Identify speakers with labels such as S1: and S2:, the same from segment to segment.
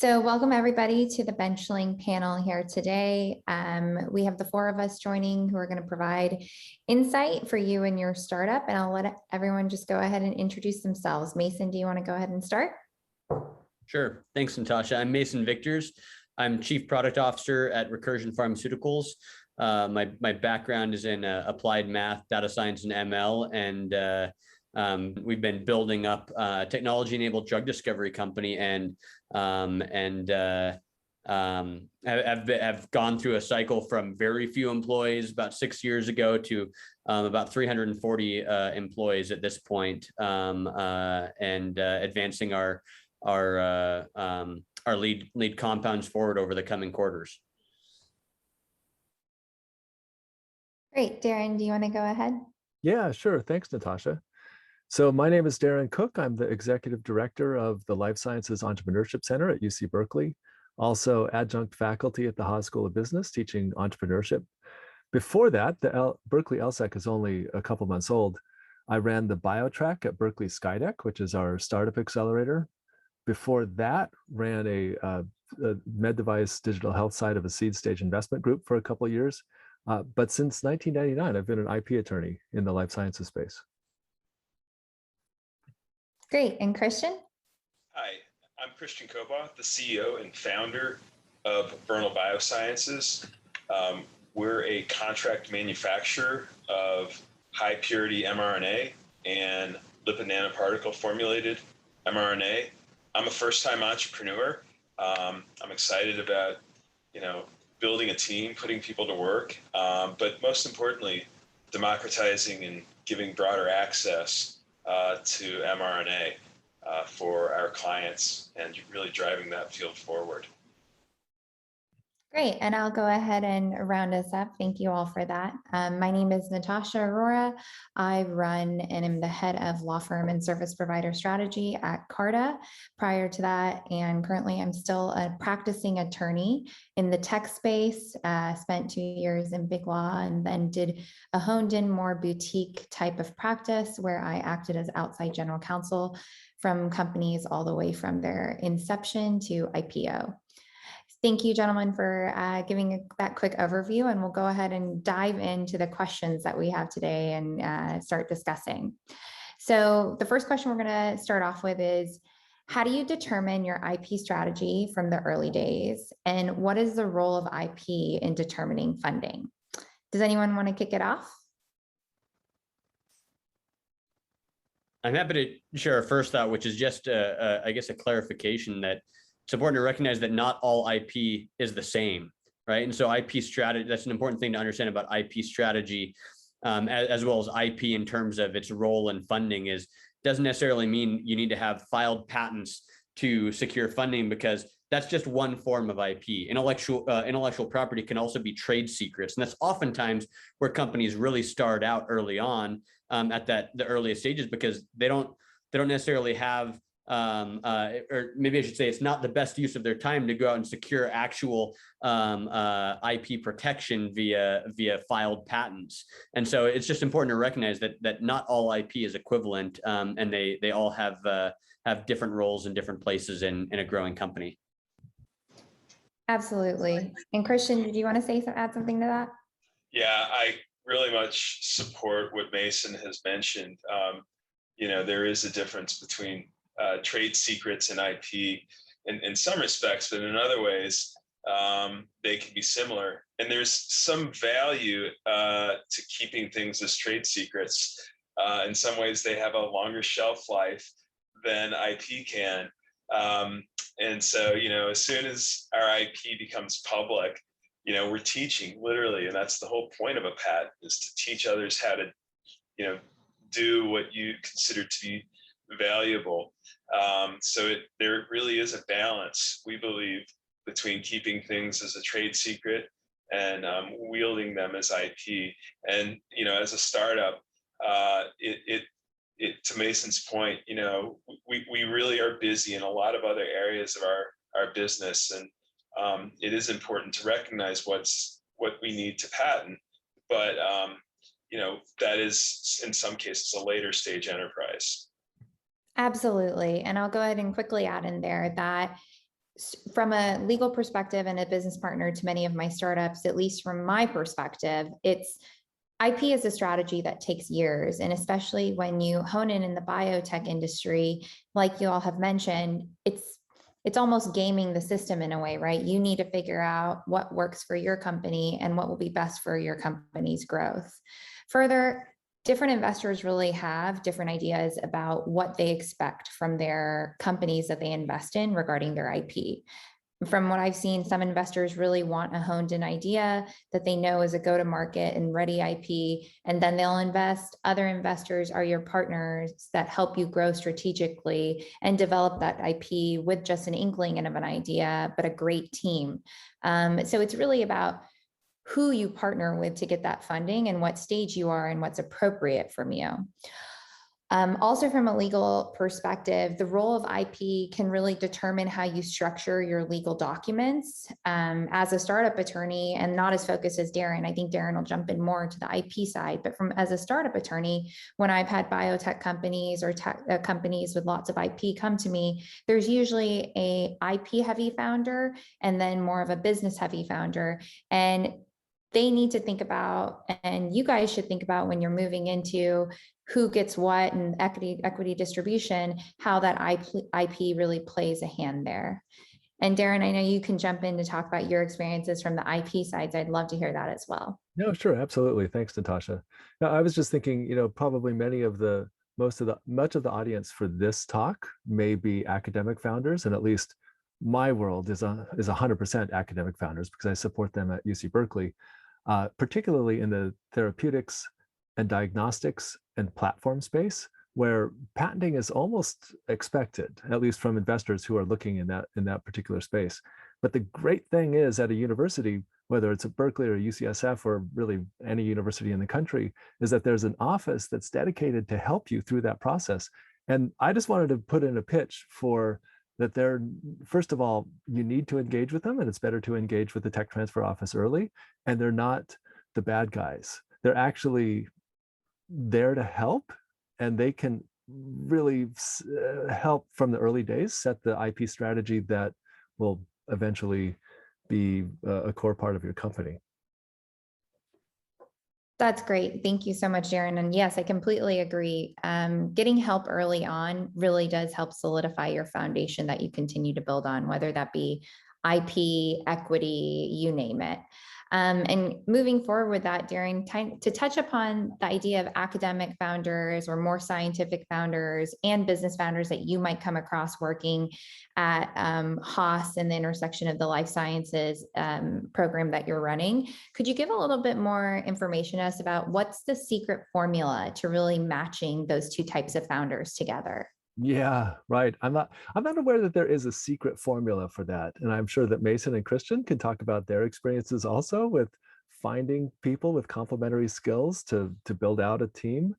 S1: So welcome everybody to the Benchling panel here today. We have the four of us joining who are going to provide insight for you and your startup, and I'll let everyone just go ahead and introduce themselves. Mason, do you want to go ahead and start?
S2: Sure. Thanks, Natasha. I'm Mason Victors. I'm Chief Product Officer at Recursion Pharmaceuticals. My background is in applied math, data science, and ML, and we've been building up a technology-enabled drug discovery company, and have gone through a cycle from very few employees about 6 years ago to about 340 employees at this point, and advancing our lead compounds forward over the coming quarters.
S1: Great. Darin, do you want to go ahead?
S3: Yeah, sure. Thanks, Natasha. So my name is Darin Cook. I'm the Executive Director of the Life Sciences Entrepreneurship Center at UC Berkeley, also adjunct faculty at the Haas School of Business teaching entrepreneurship. Before that, the Berkeley LSEC is only a couple months old. I ran the Biotrack at Berkeley Skydeck, which is our startup accelerator. Before that, ran a med device digital health side of a seed stage investment group for a couple of years. But since 1999, I've been an IP attorney in the life sciences space.
S1: Great. And Christian?
S4: Hi, I'm Christian Kobaugh, the CEO and founder of Vernal Biosciences. We're a contract manufacturer of high purity mRNA and lipid nanoparticle formulated mRNA. I'm a first-time entrepreneur. I'm excited about, building a team, putting people to work, but most importantly, democratizing and giving broader access to mRNA for our clients and really driving that field forward.
S1: Great. And I'll go ahead and round us up. Thank you all for that. My name is Natasha Aurora. I run and am the head of law firm and service provider strategy at Carta. Prior to that, and currently I'm still a practicing attorney in the tech space. Spent 2 years in big law and then did a honed in more boutique type of practice where I acted as outside general counsel from companies all the way from their inception to IPO. Thank you, gentlemen, for giving that quick overview, and we'll go ahead and dive into the questions that we have today and start discussing. So the first question we're going to start off with is, how do you determine your IP strategy from the early days, and what is the role of IP in determining funding? Does anyone want to kick it off?
S2: I'm happy to share a first thought, which is just, I guess, a clarification that it's important to recognize that not all IP is the same, right? And so IP strategy, that's an important thing to understand about IP strategy, as well as IP in terms of its role in funding doesn't necessarily mean you need to have filed patents to secure funding, because that's just one form of IP. Intellectual property can also be trade secrets. And that's oftentimes where companies really start out early on at the earliest stages, because they don't necessarily have or maybe I should say it's not the best use of their time to go out and secure actual IP protection via filed patents. And so it's just important to recognize that not all IP is equivalent, and they all have different roles in different places in a growing company.
S1: Absolutely. And Christian, did you want to add something to that?
S4: Yeah, I really much support what Mason has mentioned. There is a difference between trade secrets and IP in some respects, but in other ways, they can be similar. And there's some value to keeping things as trade secrets. In some ways, they have a longer shelf life than IP can. And so, as soon as our IP becomes public, we're teaching literally, and that's the whole point of a patent, is to teach others how to, do what you consider to be valuable. So there really is a balance, we believe, between keeping things as a trade secret and wielding them as IP. And as a startup, to Mason's point, we really are busy in a lot of other areas of our business, and it is important to recognize what we need to patent, but that is in some cases a later stage enterprise.
S1: Absolutely. And I'll go ahead and quickly add in there that from a legal perspective and a business partner to many of my startups, at least from my perspective, it's IP is a strategy that takes years. And especially when you hone in the biotech industry, like you all have mentioned, it's almost gaming the system in a way, right? You need to figure out what works for your company and what will be best for your company's growth. Further, different investors really have different ideas about what they expect from their companies that they invest in regarding their IP. From what I've seen, some investors really want a honed in idea that they know is a go-to-market and ready IP, and then they'll invest. Other investors are your partners that help you grow strategically and develop that IP with just an inkling of an idea, but a great team. So it's really about who you partner with to get that funding and what stage you are and what's appropriate from you. Also, from a legal perspective, the role of IP can really determine how you structure your legal documents. As a startup attorney, and not as focused as Darin, I think Darin will jump in more to the IP side, but as a startup attorney, when I've had biotech companies or companies with lots of IP come to me, there's usually a IP heavy founder and then more of a business heavy founder. And they need to think about, and you guys should think about when you're moving into who gets what and equity distribution, how that IP really plays a hand there. And Darin, I know you can jump in to talk about your experiences from the IP sides. I'd love to hear that as well.
S3: No, sure, absolutely. Thanks, Natasha. Now, I was just thinking, probably much of the audience for this talk may be academic founders, and at least my world is 100% academic founders because I support them at UC Berkeley, particularly in the therapeutics and diagnostics and platform space, where patenting is almost expected, at least from investors who are looking in that particular space. But the great thing is, at a university, whether it's at Berkeley or UCSF or really any university in the country, is that there's an office that's dedicated to help you through that process. And I just wanted to put in a pitch for that. First of all, you need to engage with them, and it's better to engage with the tech transfer office early. And they're not the bad guys. They're actually there to help, and they can really help from the early days set the IP strategy that will eventually be a core part of your company.
S1: That's great. Thank you so much, Darin. And yes, I completely agree. Getting help early on really does help solidify your foundation that you continue to build on, whether that be IP, equity, you name it. And moving forward with that, Darin, to touch upon the idea of academic founders or more scientific founders and business founders that you might come across working at Haas and the intersection of the life sciences program that you're running, could you give a little bit more information to us about what's the secret formula to really matching those two types of founders together?
S3: Yeah, right. I'm not aware that there is a secret formula for that. And I'm sure that Mason and Christian can talk about their experiences also with finding people with complementary skills to build out a team.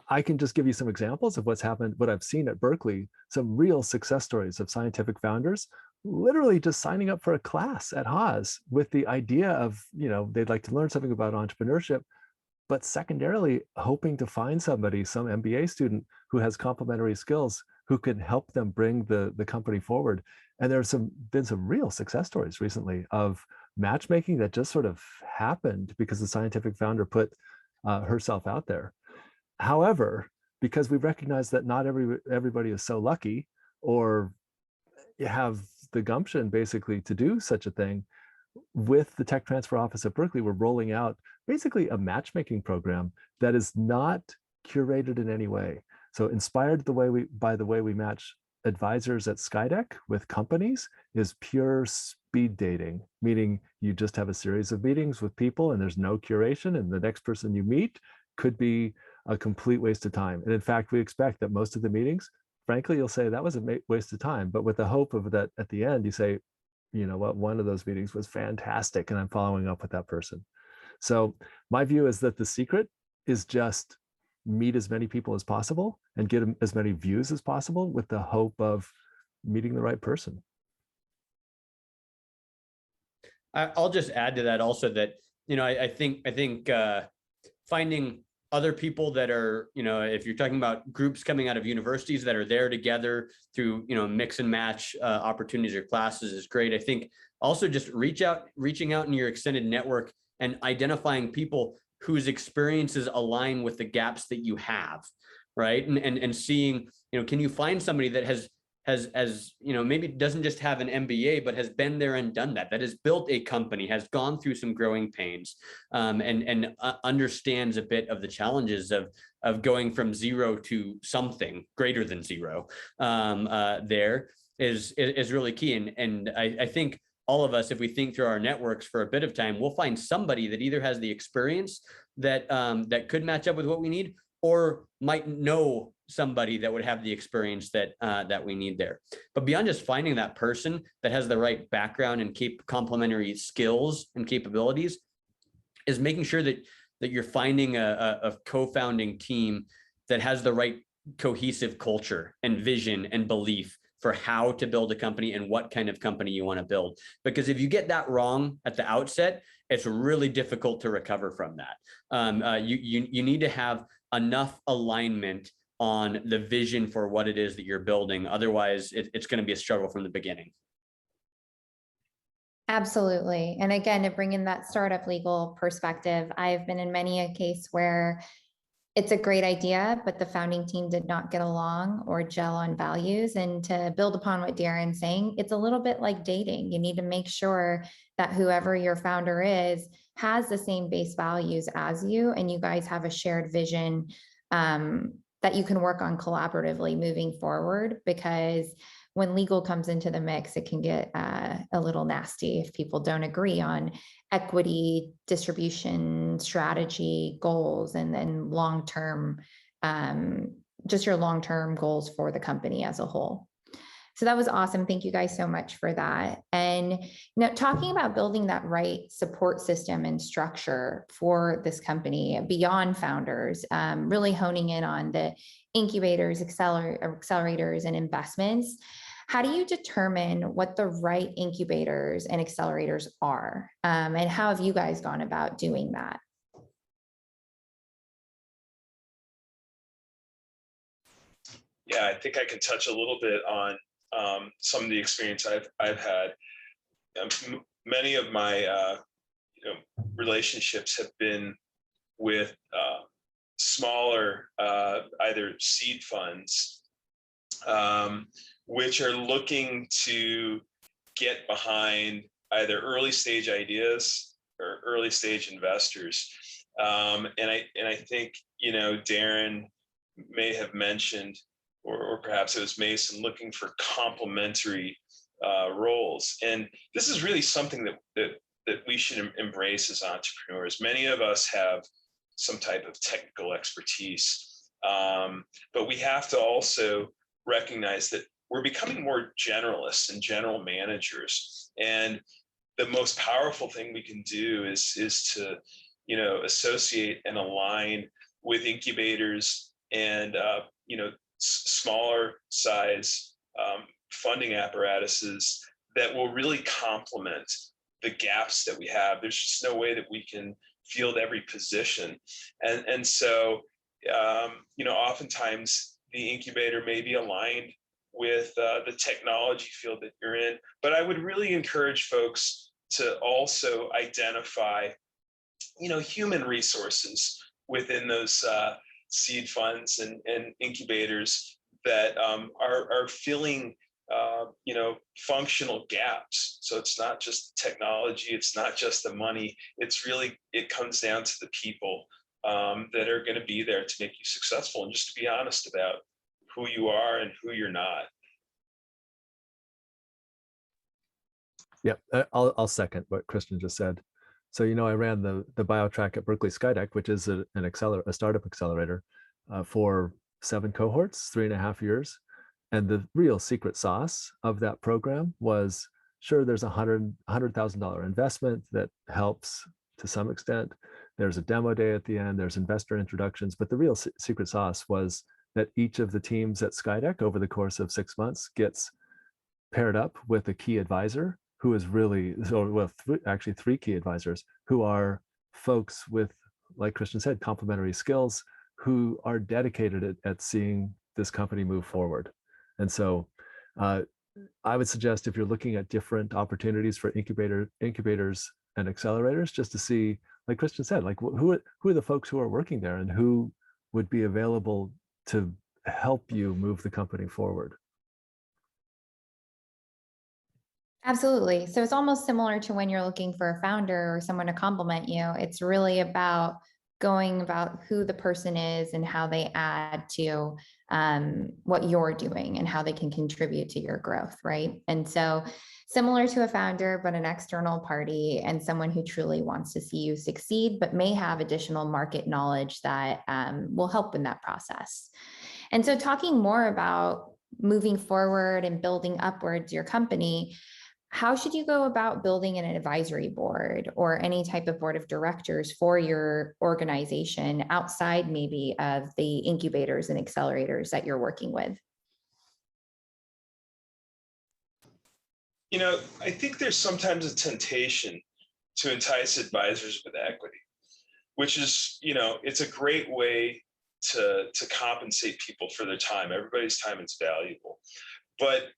S3: I can just give you some examples of what's happened, what I've seen at Berkeley, some real success stories of scientific founders literally just signing up for a class at Haas with the idea of, they'd like to learn something about entrepreneurship, but secondarily hoping to find somebody, some MBA student who has complementary skills who can help them bring the company forward. And there's been some real success stories recently of matchmaking that just sort of happened because the scientific founder put herself out there. However, because we recognize that not everybody is so lucky or have the gumption basically to do such a thing, with the Tech Transfer Office at Berkeley, we're rolling out basically a matchmaking program that is not curated in any way. So inspired by the way we match advisors at Skydeck with companies is pure speed dating, meaning you just have a series of meetings with people and there's no curation, and the next person you meet could be a complete waste of time. And in fact, we expect that most of the meetings, frankly, you'll say that was a waste of time, but with the hope of that at the end, you say, you know what, one of those meetings was fantastic and I'm following up with that person. So my view is that the secret is just meet as many people as possible and get as many views as possible with the hope of meeting the right person.
S2: I'll just add to that also that, I think finding other people that are, if you're talking about groups coming out of universities that are there together through, mix and match opportunities or classes is great. I think also just reaching out in your extended network and identifying people whose experiences align with the gaps that you have, right? And seeing, can you find somebody that has maybe doesn't just have an MBA, but has been there and done that has built a company, has gone through some growing pains, and understands a bit of the challenges of going from zero to something greater than zero. There is really key. And I think all of us, if we think through our networks for a bit of time, we'll find somebody that either has the experience that could match up with what we need, or might know somebody that would have the experience that we need there. But beyond just finding that person that has the right background and complementary skills and capabilities, is making sure that you're finding a co-founding team that has the right cohesive culture and vision and belief for how to build a company and what kind of company you want to build. Because if you get that wrong at the outset, it's really difficult to recover from that. You need to have enough alignment on the vision for what it is that you're building. Otherwise, it's going to be a struggle from the beginning.
S1: Absolutely. And again, to bring in that startup legal perspective, I've been in many a case where it's a great idea, but the founding team did not get along or gel on values. And to build upon what Darin's saying, it's a little bit like dating. You need to make sure that whoever your founder is has the same base values as you, and you guys have a shared vision that you can work on collaboratively moving forward. Because when legal comes into the mix, it can get a little nasty if people don't agree on equity, distribution, strategy, goals, and then long-term, just your long-term goals for the company as a whole. So that was awesome. Thank you guys so much for that. And talking about building that right support system and structure for this company beyond founders, really honing in on the incubators, accelerators, and investments. How do you determine what the right incubators and accelerators are? And how have you guys gone about doing that?
S4: Yeah, I think I can touch a little bit on some of the experience I've had. Many of my relationships have been with smaller either seed funds, which are looking to get behind either early stage ideas or early stage investors. And I think Darin may have mentioned, or perhaps it was Mason, looking for complementary roles. And this is really something that we should embrace as entrepreneurs. Many of us have some type of technical expertise, but we have to also recognize that we're becoming more generalists and general managers. And the most powerful thing we can do is to associate and align with incubators and smaller size funding apparatuses that will really complement the gaps that we have. There's just no way that we can field every position. And so, oftentimes the incubator may be aligned with the technology field that you're in, but I would really encourage folks to also identify, human resources within those seed funds and incubators that are filling functional gaps. So it's not just technology, it's not just the money, it comes down to the people that are going to be there to make you successful, and just to be honest about who you are and who you're not.
S3: Yeah, I'll second what Christian just said. So, I ran the biotrack at Berkeley Skydeck, which is a startup accelerator for 7 cohorts, 3.5 years. And the real secret sauce of that program was, sure, there's $100,000 investment that helps to some extent. There's a demo day at the end, there's investor introductions, but the real secret sauce was that each of the teams at Skydeck over the course of 6 months gets paired up with a key advisor who is really, actually 3 key advisors who are folks with like Christian said, complementary skills who are dedicated at seeing this company move forward. And so I would suggest, if you're looking at different opportunities for incubators and accelerators, just to see, like Christian said, like who are the folks who are working there and who would be available to help you move the company forward.
S1: Absolutely. So it's almost similar to when you're looking for a founder or someone to complement you. It's really about going about who the person is and how they add to what you're doing and how they can contribute to your growth, right? And so similar to a founder, but an external party and someone who truly wants to see you succeed, but may have additional market knowledge that will help in that process. And so talking more about moving forward and building upwards your company, how should you go about building an advisory board or any type of board of directors for your organization outside maybe of the incubators and accelerators that you're working with?
S4: You know, I think there's sometimes a temptation to entice advisors with equity, which is, you know, it's a great way to compensate people for their time. Everybody's time is valuable, but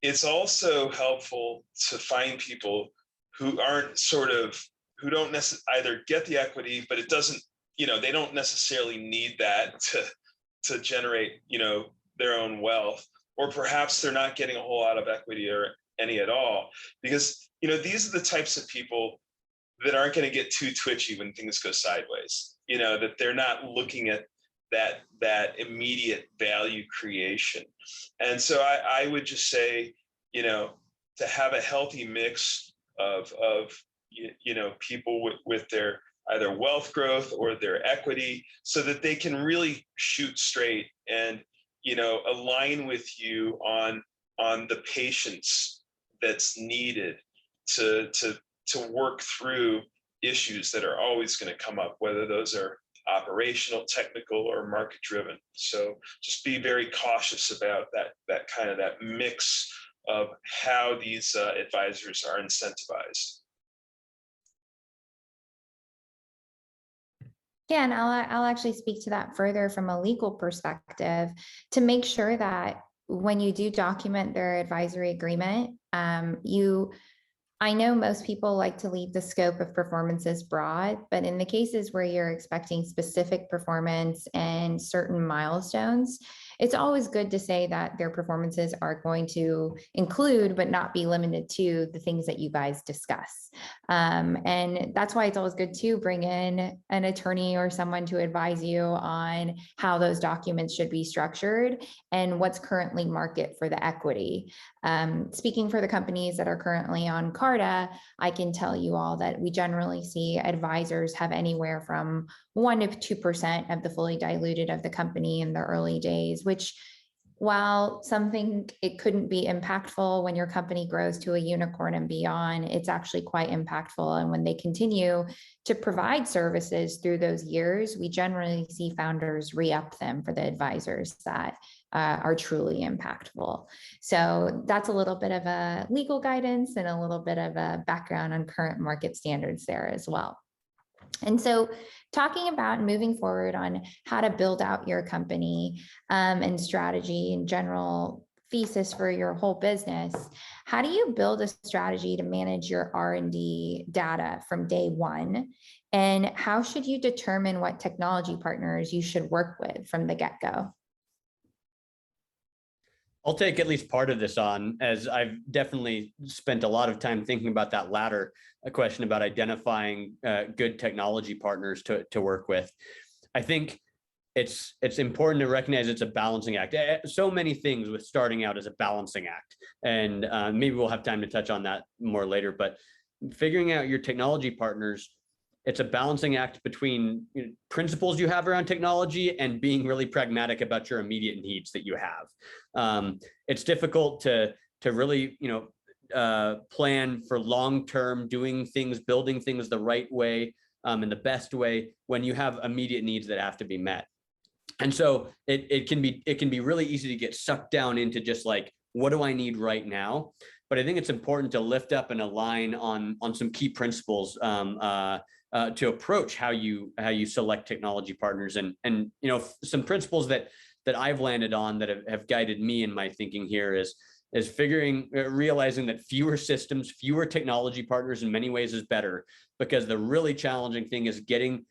S4: it's also helpful to find people who aren't who don't either get the equity, but it doesn't, you know, they don't necessarily need that to generate, you know, their own wealth, or perhaps they're not getting a whole lot of equity or any at all, because, you know, these are the types of people that aren't going to get too twitchy when things go sideways, you know, that they're not looking at that immediate value creation. And so I would just say, you know, to have a healthy mix of you know, people with their either wealth growth or their equity, so that they can really shoot straight and, you know, align with you on the patience that's needed to work through issues that are always going to come up, whether those are operational, technical, or market driven. So just be very cautious about that mix of how these advisors are incentivized.
S1: Yeah, and I'll actually speak to that further from a legal perspective to make sure that when you do document their advisory agreement, I know most people like to leave the scope of performances broad, but in the cases where you're expecting specific performance and certain milestones, it's always good to say that their performances are going to include, but not be limited to, the things that you guys discuss. And that's why it's always good to bring in an attorney or someone to advise you on how those documents should be structured and what's currently market for the equity. Speaking for the companies that are currently on CARTA, I can tell you all that we generally see advisors have anywhere from 1% to 2% of the fully diluted of the company in the early days, which, while some think it couldn't be impactful when your company grows to a unicorn and beyond, it's actually quite impactful. And when they continue to provide services through those years, we generally see founders re-up them for the advisors that are truly impactful. So that's a little bit of a legal guidance and a little bit of a background on current market standards there as well. And so talking about moving forward on how to build out your company and strategy and general thesis for your whole business, how do you build a strategy to manage your R&D data from day one? And how should you determine what technology partners you should work with from the get-go?
S2: I'll take at least part of this on, as I've definitely spent a lot of time thinking about that latter question about identifying good technology partners to work with. I think it's important to recognize it's a balancing act. So many things with starting out as a balancing act, and maybe we'll have time to touch on that more later. But figuring out your technology partners, it's a balancing act between principles you have around technology and being really pragmatic about your immediate needs that you have. It's difficult to really, plan for long-term, doing things, building things the right way and the best way when you have immediate needs that have to be met. And so it can be really easy to get sucked down into just like, what do I need right now? but I think it's important to lift up and align on some key principles to approach how you select technology partners, and some principles that I've landed on that have guided me in my thinking here is realizing that fewer systems, fewer technology partners in many ways is better, because the really challenging thing is getting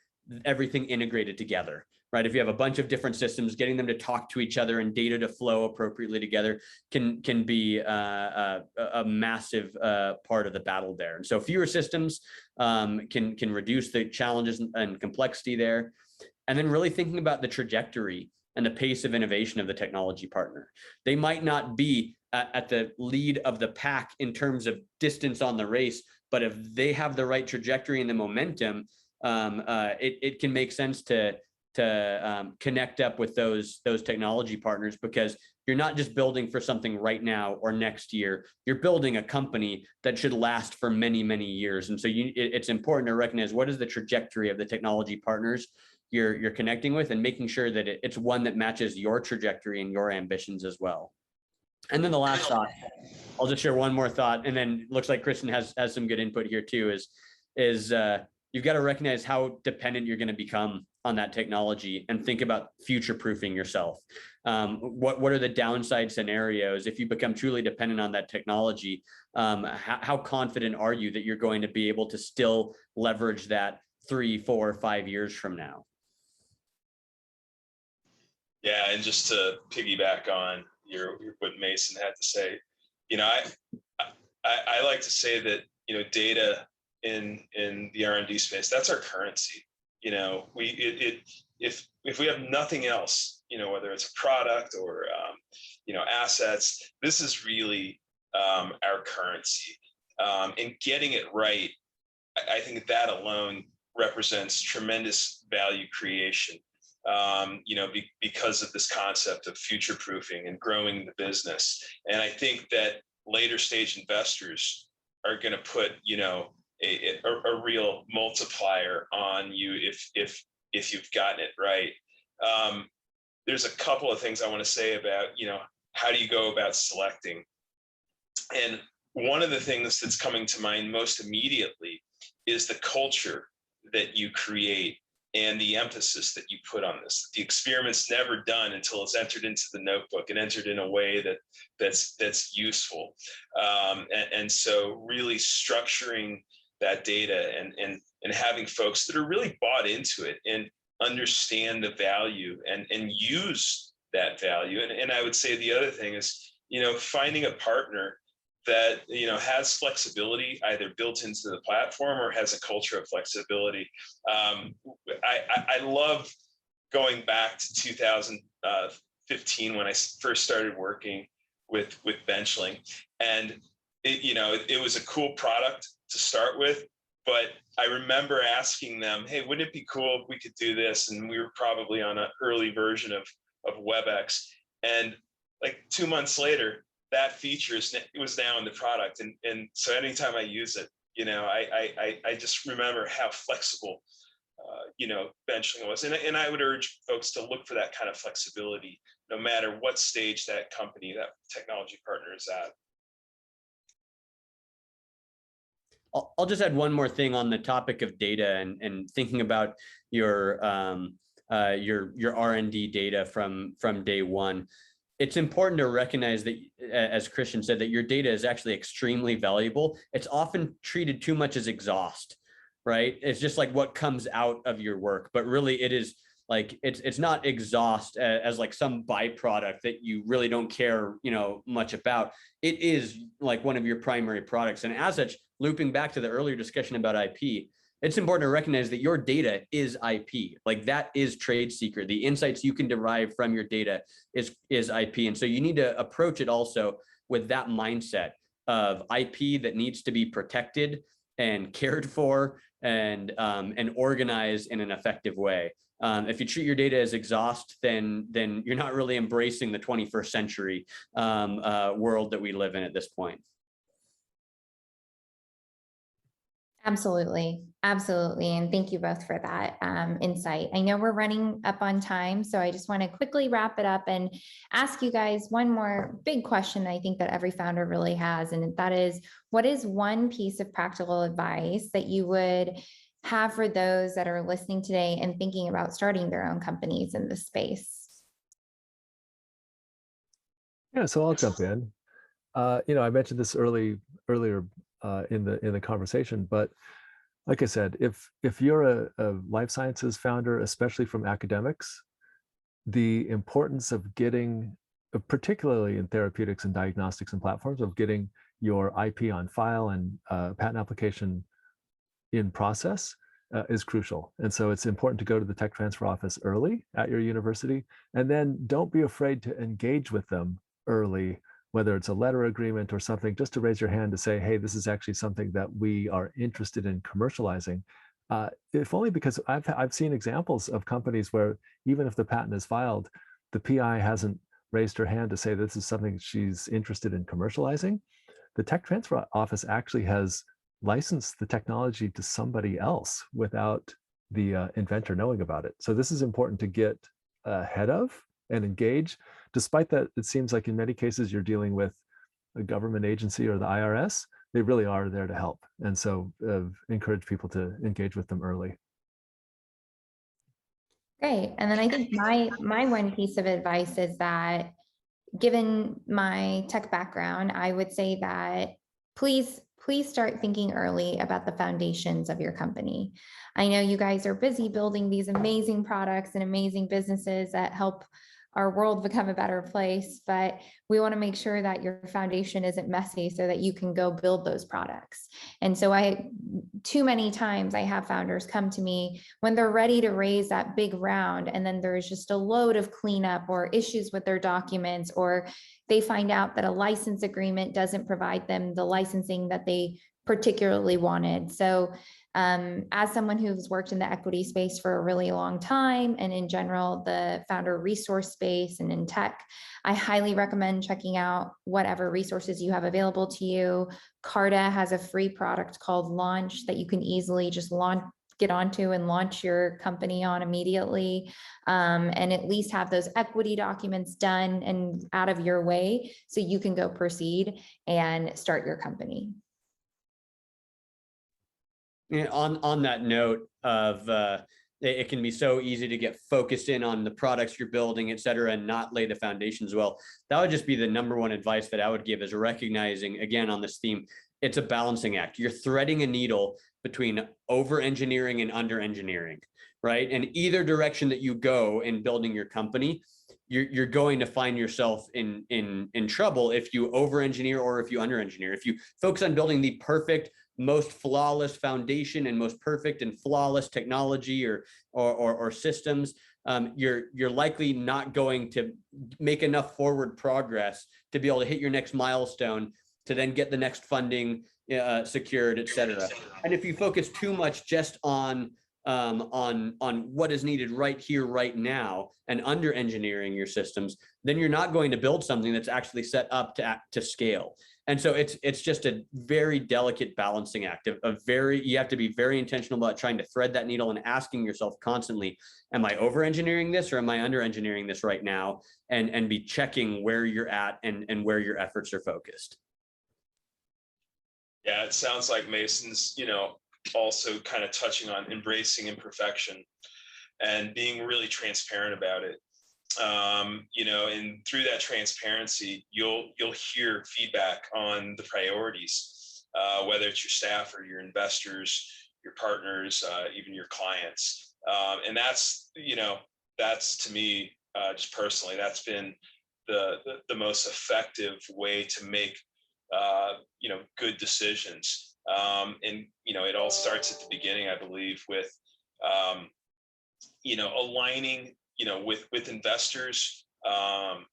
S2: everything integrated together, right? If you have a bunch of different systems, getting them to talk to each other and data to flow appropriately together can be a massive part of the battle there. And so fewer systems can reduce the challenges and complexity there. And then really thinking about the trajectory and the pace of innovation of the technology partner. They might not be at the lead of the pack in terms of distance on the race, but if they have the right trajectory and the momentum, it can make sense to connect up with those technology partners, because you're not just building for something right now or next year. You're building a company that should last for many, many years. And so it's important to recognize what is the trajectory of the technology partners you're connecting with, and making sure that it's one that matches your trajectory and your ambitions as well. And then the last thought, I'll just share one more thought, and then looks like Kristen has some good input here too, is you've got to recognize how dependent you're going to become on that technology, and think about future-proofing yourself. What are the downside scenarios if you become truly dependent on that technology? How confident are you that you're going to be able to still leverage that 3, 4, 5 years from now?
S4: Yeah, and just to piggyback on what Mason had to say, I like to say that data in the R&D space, that's our currency. If we have nothing else, whether it's a product or assets, this is really our currency. And getting it right, I think that alone represents tremendous value creation. Because of this concept of future proofing and growing the business. And I think that later stage investors are going to put, a real multiplier on you if you've gotten it right. There's a couple of things I want to say about, how do you go about selecting? And one of the things that's coming to mind most immediately is the culture that you create and the emphasis that you put on this. The experiment's never done until it's entered into the notebook and entered in a way that's useful. And so really structuring that data and having folks that are really bought into it and understand the value and use that value. And I would say the other thing is, finding a partner that has flexibility either built into the platform or has a culture of flexibility. I love going back to 2015 when I first started working with Benchling, and it was a cool product to start with, but I remember asking them, hey, wouldn't it be cool if we could do this? And we were probably on an early version of WebEx, and like 2 months later, that feature was now in the product. And so anytime I use it, I just remember how flexible, Benchling was. And I would urge folks to look for that kind of flexibility, no matter what stage that company, that technology partner is at.
S2: I'll just add one more thing on the topic of data and thinking about your R&D data from day one. It's important to recognize that, as Christian said, that your data is actually extremely valuable. It's often treated too much as exhaust, right? It's just like what comes out of your work, but really it is like, it's not exhaust as like some byproduct that you really don't care, much about. It is like one of your primary products. And as such, looping back to the earlier discussion about IP, it's important to recognize that your data is IP. Like that is trade secret. The insights you can derive from your data is IP. And so you need to approach it also with that mindset of IP that needs to be protected and cared for and organized in an effective way. If you treat your data as exhaust, then you're not really embracing the 21st century world that we live in at this point.
S1: Absolutely. Absolutely. And thank you both for that insight. I know we're running up on time, so I just want to quickly wrap it up and ask you guys one more big question I think that every founder really has. And that is, what is one piece of practical advice that you would have for those that are listening today and thinking about starting their own companies in this space?
S3: Yeah, so I'll jump in. I mentioned this earlier in the conversation, but like I said, if you're a life sciences founder, especially from academics, the importance of getting, particularly in therapeutics and diagnostics and platforms, of getting your IP on file and patent application in process is crucial. And so it's important to go to the tech transfer office early at your university, and then don't be afraid to engage with them early, whether it's a letter agreement or something, just to raise your hand to say, hey, this is actually something that we are interested in commercializing. If only because I've seen examples of companies where even if the patent is filed, the PI hasn't raised her hand to say this is something she's interested in commercializing. The tech transfer office actually has licensed the technology to somebody else without the inventor knowing about it. So this is important to get ahead of and engage, despite that it seems like in many cases you're dealing with a government agency or the IRS. They really are there to help. And so encourage people to engage with them early.
S1: Great. And then I think my one piece of advice is that, given my tech background, I would say that please start thinking early about the foundations of your company. I know you guys are busy building these amazing products and amazing businesses that help our world become a better place, but we want to make sure that your foundation isn't messy so that you can go build those products. And so too many times I have founders come to me when they're ready to raise that big round, and then there's just a load of cleanup or issues with their documents, or they find out that a license agreement doesn't provide them the licensing that they particularly wanted. So as someone who's worked in the equity space for a really long time, and in general, the founder resource space and in tech, I highly recommend checking out whatever resources you have available to you. Carta has a free product called Launch that you can easily just get onto and launch your company on immediately, and at least have those equity documents done and out of your way so you can go proceed and start your company.
S2: On that note of it can be so easy to get focused in on the products you're building, et cetera, and not lay the foundations well. That would just be the number one advice that I would give, is recognizing, again, on this theme, it's a balancing act. You're threading a needle between over engineering and under engineering, right? And either direction that you go in building your company, you're going to find yourself in trouble if you over engineer or if you under engineer. If you focus on building the perfect, most flawless foundation and most perfect and flawless technology or systems, you're likely not going to make enough forward progress to be able to hit your next milestone, to then get the next funding secured, et cetera. And if you focus too much just on what is needed right here, right now, and under engineering your systems, then you're not going to build something that's actually set up to scale. And so it's just a very delicate balancing act. You have to be very intentional about trying to thread that needle and asking yourself constantly, am I over engineering this or am I under engineering this right now? And be checking where you're at and where your efforts are focused.
S4: Yeah, it sounds like Mason's, also kind of touching on embracing imperfection and being really transparent about it. And through that transparency, you'll hear feedback on the priorities, whether it's your staff or your investors, your partners, even your clients. And that's to me, just personally, that's been the most effective way to make good decisions. And it all starts at the beginning, I believe, with aligning with investors,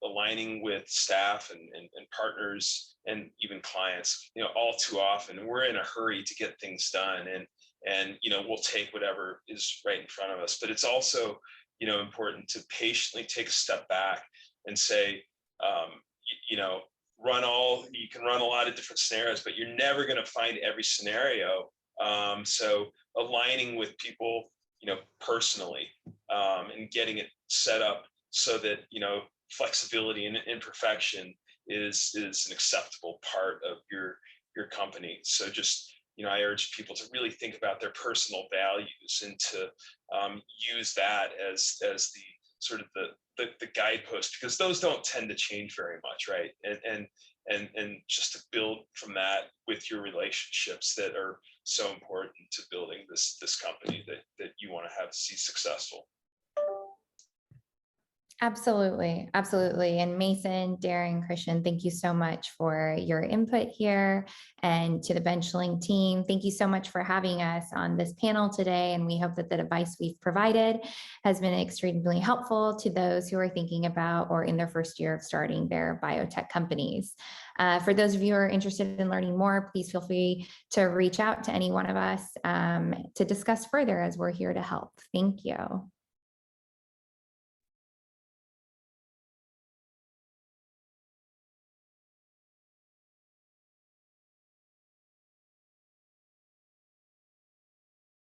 S4: aligning with staff and partners and even clients. All too often we're in a hurry to get things done, and we'll take whatever is right in front of us. But it's also important to patiently take a step back and say, you can run a lot of different scenarios, but you're never going to find every scenario So aligning with people, personally, and getting it set up so that, flexibility and imperfection is an acceptable part of your company. So just, I urge people to really think about their personal values and to use that as the sort of the guidepost, because those don't tend to change very much, right? And just to build from that with your relationships that are so important to building this company that you want to see successful.
S1: Absolutely, absolutely. And Mason, Darin, Christian, thank you so much for your input here. And to the Benchling team, thank you so much for having us on this panel today. And we hope that the advice we've provided has been extremely helpful to those who are thinking about or in their first year of starting their biotech companies. For those of you who are interested in learning more, please feel free to reach out to any one of us to discuss further, as we're here to help. Thank you.